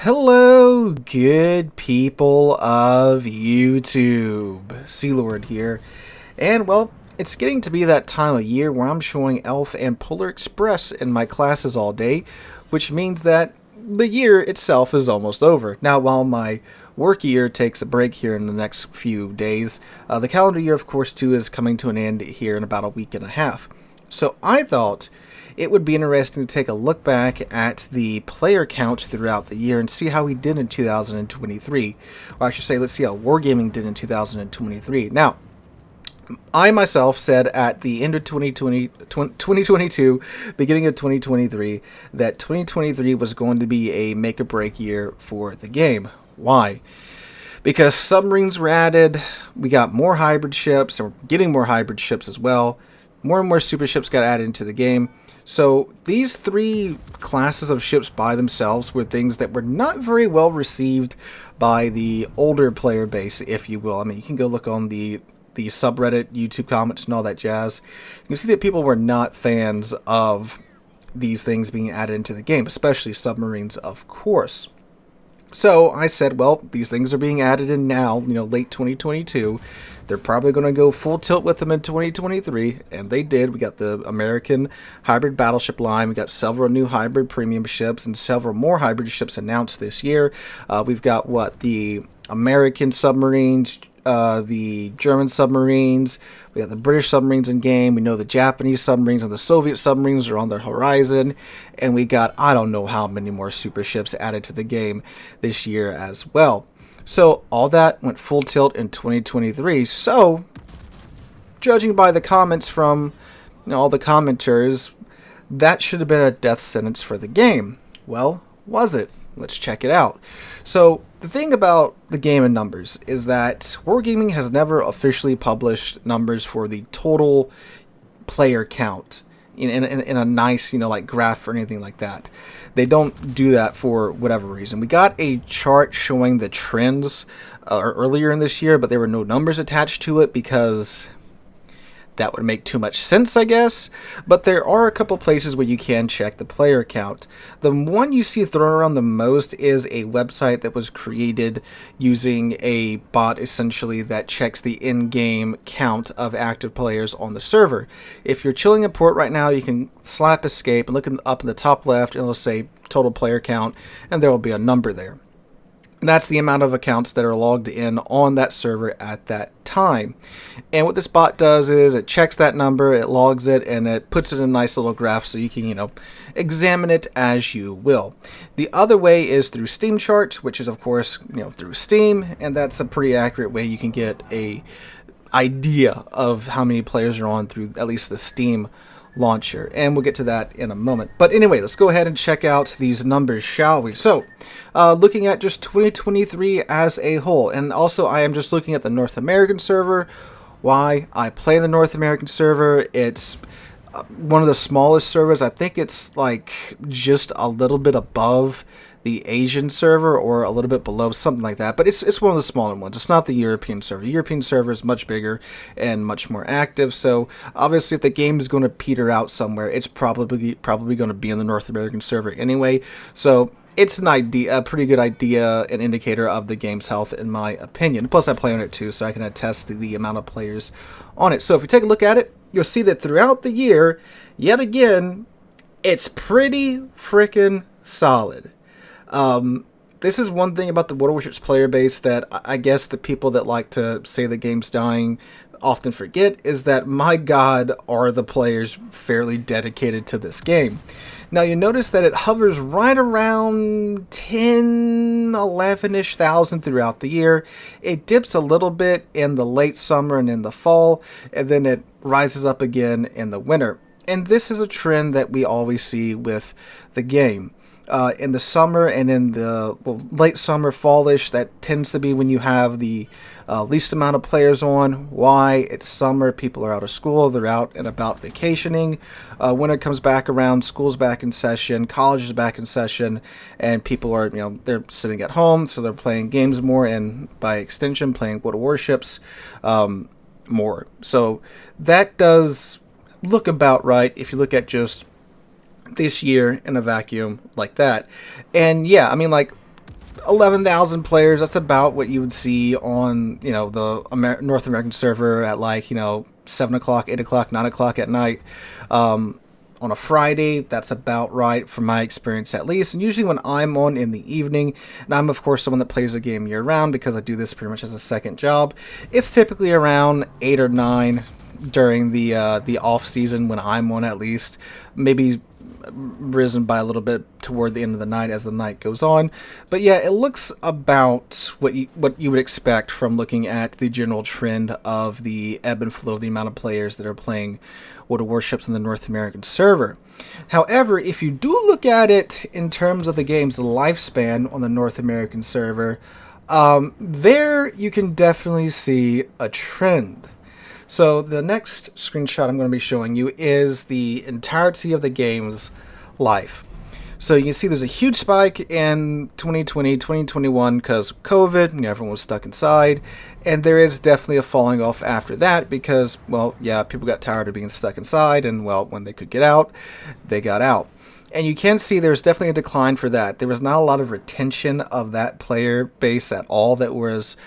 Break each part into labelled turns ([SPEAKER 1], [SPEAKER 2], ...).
[SPEAKER 1] Hello, good people of YouTube. Sealord here. And, well, it's getting to be that time of year where I'm showing Elf and Polar Express in my classes all day, which means that the year itself is almost over. Now, while my work year takes a break here in the next few days, the calendar year, of course, too, is coming to an end here in about a week and a half. So I thought it would be interesting to take a look back at the player count throughout the year and see how we did in 2023. Or I should say, let's see how Wargaming did in 2023. Now, I myself said at the end of 2022, beginning of 2023, that 2023 was going to be a make-or-break year for the game. Why? Because submarines were added, we got more hybrid ships, and we're getting more hybrid ships as well. More and more super ships got added into the game. So these three classes of ships by themselves were things that were not very well received by the older player base, if you will. I mean, you can go look on the subreddit, YouTube comments, and all that jazz. You can see that people were not fans of these things being added into the game, especially submarines, of course. So I said, well, these things are being added in now, late 2022. They're probably going to go full tilt with them in 2023, and they did. We got the American hybrid battleship line. We got several new hybrid premium ships and several more hybrid ships announced this year. We've got, the American submarines, the German submarines, we got the British submarines in game, we know the Japanese submarines and the Soviet submarines are on the horizon, and we got I don't know how many more super ships added to the game this year as well. So all that went full tilt in 2023. So, judging by the comments from all the commenters, that should have been a death sentence for the game. Well, was it? Let's check it out. So, the thing about the game and numbers is that Wargaming has never officially published numbers for the total player count in a nice, graph or anything like that. They don't do that for whatever reason. We got a chart showing the trends earlier in this year, but there were no numbers attached to it because that would make too much sense, I guess. But there are a couple places where you can check the player count. The one you see thrown around the most is a website that was created using a bot, essentially, that checks the in-game count of active players on the server. If you're chilling in port right now, you can slap escape and look up in the top left, and it'll say total player count, and there will be a number there. That's the amount of accounts that are logged in on that server at that time. And what this bot does is it checks that number, it logs it, and it puts it in a nice little graph so you can, examine it as you will. The other way is through Steam Chart, which is, of course, through Steam, and that's a pretty accurate way you can get a idea of how many players are on through at least the Steam launcher, and we'll get to that in a moment. But anyway, let's go ahead and check out these numbers, shall we? So, looking at just 2023 as a whole, and also I am just looking at the North American server. Why? I play the North American server. It's one of the smallest servers. I think it's just a little bit above the Asian server, or a little bit below, something like that. But it's one of the smaller ones. It's not the European server. The European server is much bigger and much more active. So obviously, if the game is going to peter out somewhere, it's probably going to be in the North American server anyway. So it's a pretty good idea, an indicator of the game's health, in my opinion. Plus, I play on it too, so I can attest to the amount of players on it. So if you take a look at it, you'll see that throughout the year, yet again, it's pretty freaking solid. This is one thing about the Warships player base that I guess the people that like to say the game's dying often forget, is that, my God, are the players fairly dedicated to this game. Now, you notice that it hovers right around 10, 11-ish thousand throughout the year. It dips a little bit in the late summer and in the fall, and then it rises up again in the winter. And this is a trend that we always see with the game. In the summer and in the late summer, fallish, that tends to be when you have the least amount of players on. Why? It's summer, people are out of school, they're out and about vacationing. Winter comes back around, school's back in session, college is back in session, and people are, they're sitting at home, so they're playing games more, and by extension, playing Warships more. So that does look about right if you look at just this year in a vacuum like that. And yeah, I mean, 11,000 players. That's about what you would see on, the North American server at, like, 7 o'clock, 8 o'clock, 9 o'clock at night. On a Friday, that's about right from my experience at least. And usually when I'm on in the evening, and I'm of course someone that plays the game year round because I do this pretty much as a second job, it's typically around 8 or 9 during the off season when I'm on, at least. Maybe risen by a little bit toward the end of the night as the night goes on. But yeah, it looks about what you would expect from looking at the general trend of the ebb and flow of the amount of players that are playing World of Warships in the North American server. However, if you do look at it in terms of the game's lifespan on the North American server, there you can definitely see a trend. So the next screenshot I'm going to be showing you is the entirety of the game's life. So you can see there's a huge spike in 2020, 2021 because of COVID, everyone was stuck inside, and there is definitely a falling off after that because, well, yeah, people got tired of being stuck inside, and, well, when they could get out, they got out. And you can see there's definitely a decline for that. There was not a lot of retention of that player base at all that was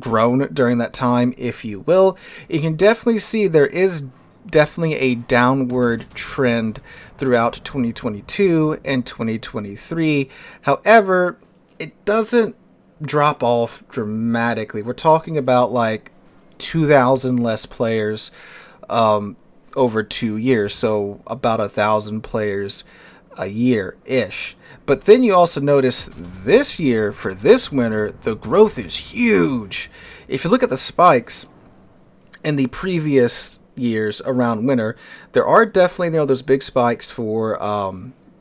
[SPEAKER 1] grown during that time, if you will. You can definitely see there is definitely a downward trend throughout 2022 and 2023. However, it doesn't drop off dramatically. We're talking about like 2,000 less players over 2 years, so about 1,000 players a year-ish. But then you also notice this year, for this winter, the growth is huge. If you look at the spikes in the previous years around winter, there are definitely those big spikes for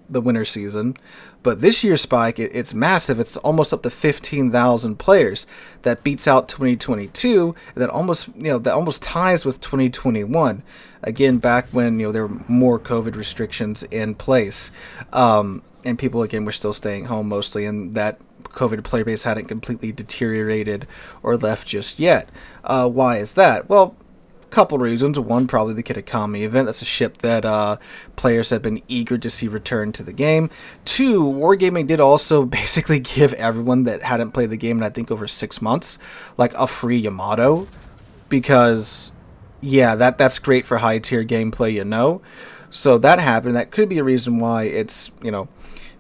[SPEAKER 1] the winter season. But this year's spike, it's massive. It's almost up to 15,000 players. That beats out 2022, and that almost ties with 2021. Again, back when there were more COVID restrictions in place, and people again were still staying home mostly, and that COVID player base hadn't completely deteriorated or left just yet. Why is that? Well, couple reasons. One, probably the Kitakami event. That's a ship that players have been eager to see return to the game. Two, Wargaming did also basically give everyone that hadn't played the game in I think over 6 months like a free Yamato, because yeah, that's great for high tier gameplay, So that happened. That could be a reason why it's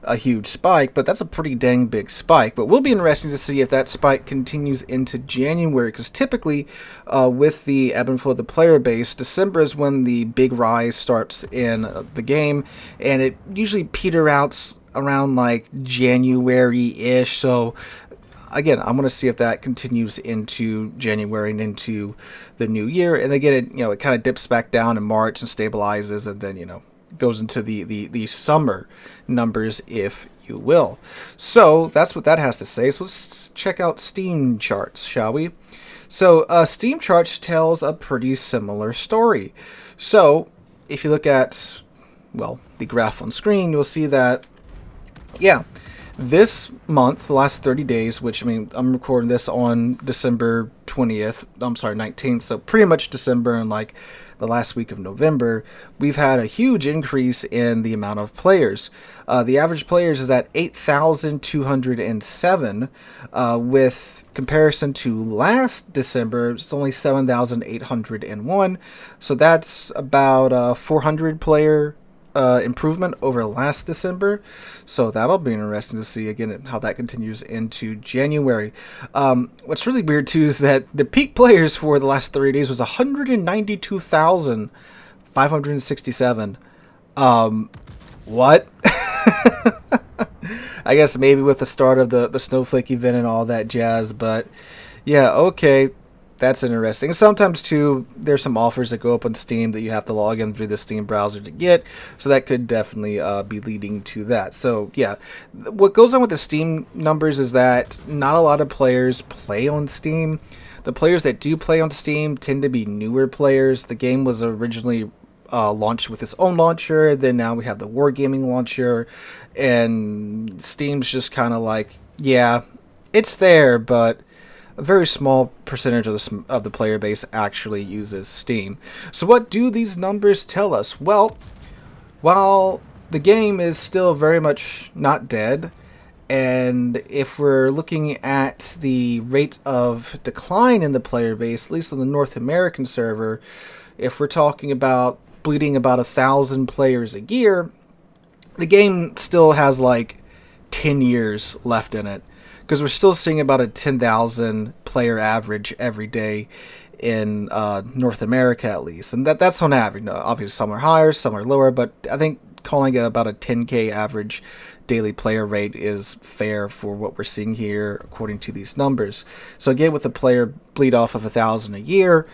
[SPEAKER 1] a huge spike, but that's a pretty dang big spike. But will be interesting to see if that spike continues into January, because typically with the ebb and flow of the player base, December is when the big rise starts in the game, and it usually peter out around like January-ish. So again, I'm going to see if that continues into January and into the new year, and again, it kind of dips back down in March and stabilizes, and then goes into the summer numbers, if you will. So that's what that has to say. So let's check out Steam charts, shall we? So Steam charts tells a pretty similar story. So if you look at, well, the graph on screen, you'll see that, yeah, this month, the last 30 days, which, I'm recording this on December 19th, so pretty much December and like the last week of November, we've had a huge increase in the amount of players. The average players is at 8,207, with comparison to last December, it's only 7,801, so that's about 400 player improvement over last December. So that'll be interesting to see again how that continues into January. What's really weird too is that the peak players for the last 30 days was 192,567. What? I guess maybe with the start of the Snowflake event and all that jazz, but yeah, okay. That's interesting. Sometimes, too, there's some offers that go up on Steam that you have to log in through the Steam browser to get, so that could definitely be leading to that. So, yeah, what goes on with the Steam numbers is that not a lot of players play on Steam. The players that do play on Steam tend to be newer players. The game was originally launched with its own launcher, then now we have the Wargaming launcher, and Steam's just kind of like, yeah, it's there, but a very small percentage of the player base actually uses Steam. So what do these numbers tell us? Well, while the game is still very much not dead, And if we're looking at the rate of decline in the player base, at least on the North American server, if we're talking about bleeding about 1,000 players a year, the game still has like 10 years left in it, because we're still seeing about a 10,000 player average every day in North America, at least. And that's on average. No, obviously, some are higher, some are lower, but I think calling it about a 10K average daily player rate is fair for what we're seeing here according to these numbers. So again, with the player bleed off of 1,000 a year,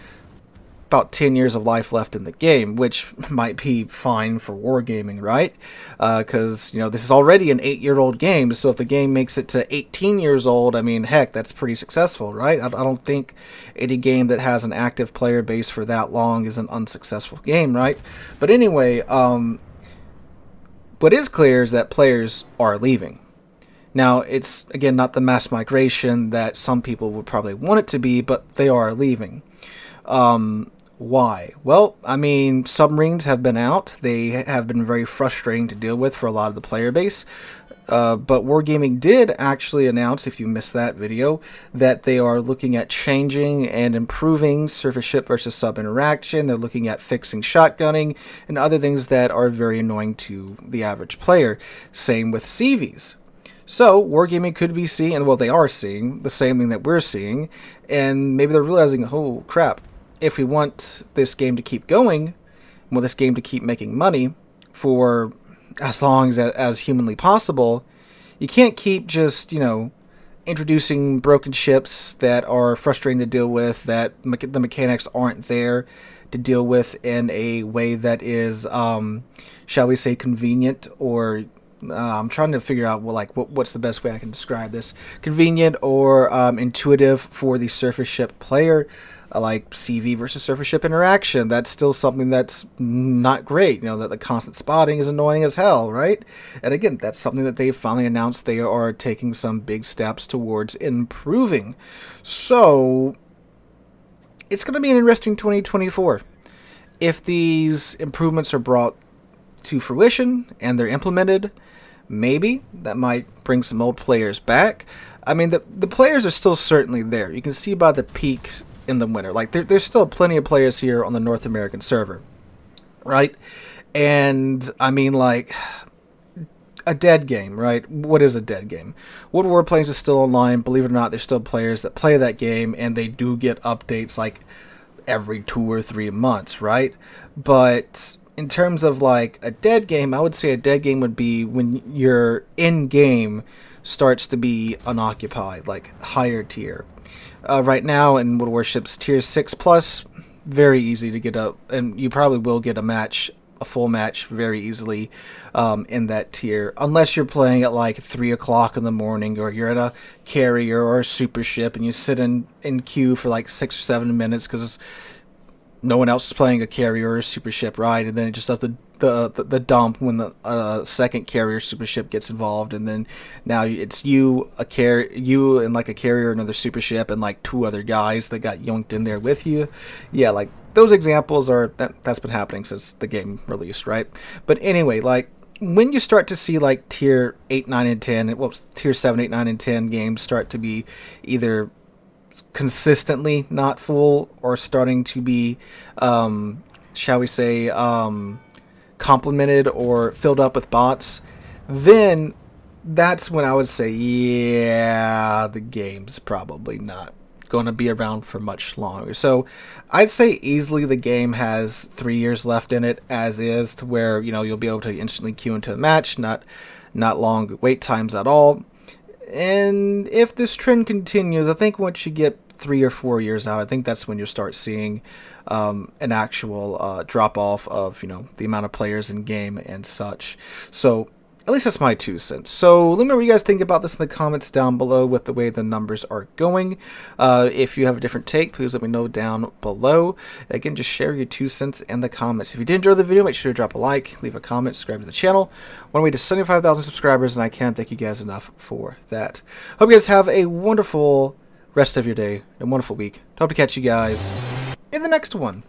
[SPEAKER 1] about 10 years of life left in the game, which might be fine for wargaming, right? Because, this is already an 8-year-old game, so if the game makes it to 18 years old, I mean, heck, that's pretty successful, right? I don't think any game that has an active player base for that long is an unsuccessful game, right? But anyway, what is clear is that players are leaving. Now, it's, again, not the mass migration that some people would probably want it to be, but they are leaving. Why? Well, I mean, submarines have been out. They have been very frustrating to deal with for a lot of the player base. But Wargaming did actually announce, if you missed that video, that they are looking at changing and improving surface ship versus sub interaction. They're looking at fixing shotgunning and other things that are very annoying to the average player. Same with CVs. So Wargaming could be seeing, and well, they are seeing the same thing that we're seeing, and maybe they're realizing, oh crap, if we want this game to keep going, want this game to keep making money for as long as humanly possible, you can't keep just, introducing broken ships that are frustrating to deal with, that the mechanics aren't there to deal with in a way that is, shall we say, convenient, or I'm trying to figure out what's the best way I can describe this. Convenient or intuitive for the surface ship player, like CV versus surface ship interaction. That's still something that's not great. That the constant spotting is annoying as hell, right? And again, that's something that they finally announced they are taking some big steps towards improving. So it's going to be an interesting 2024. If these improvements are brought to fruition and they're implemented, maybe that might bring some old players back. I mean, the players are still certainly there. You can see by the peaks in the winter. Like, there's still plenty of players here on the North American server, right? And, I mean, like, a dead game, right? What is a dead game? World War Planes is still online. Believe it or not, there's still players that play that game, and they do get updates, like, every 2 or 3 months, right? But in terms of, like, a dead game, I would say a dead game would be when your in-game starts to be unoccupied, like higher tier. Right now in World Warships tier 6+, very easy to get up, and you probably will get a full match very easily in that tier, unless you're playing at like 3 o'clock in the morning, or you're at a carrier or a super ship and you sit in queue for like 6 or 7 minutes because no one else is playing a carrier or a super ship, right? And then it just does the dump when the second carrier super ship gets involved, and then now it's you and like a carrier, another super ship, and like 2 other guys that got yoinked in there with you. Yeah, like those examples that's been happening since the game released, right? But anyway, like when you start to see like tier 8, 9, and 10, tier 7, 8, 9, and 10 games start to be either consistently not full or starting to be, shall we say, complemented or filled up with bots, then that's when I would say, yeah, the game's probably not going to be around for much longer. So I'd say easily the game has 3 years left in it as is, to where you'll be able to instantly queue into a match, not long wait times at all. And if this trend continues, I think once you get 3 or 4 years out, I think that's when you'll start seeing an actual drop off of the amount of players in game and such. So at least that's my 2 cents. So let me know what you guys think about this in the comments down below with the way the numbers are going. If you have a different take, please let me know down below. Again, just share your 2 cents in the comments. If you did enjoy the video, make sure to drop a like, leave a comment, subscribe to the channel. We're on our way to 75,000 subscribers, and I can't thank you guys enough for that. Hope you guys have a wonderful rest of your day and wonderful week. Hope to catch you guys in the next one.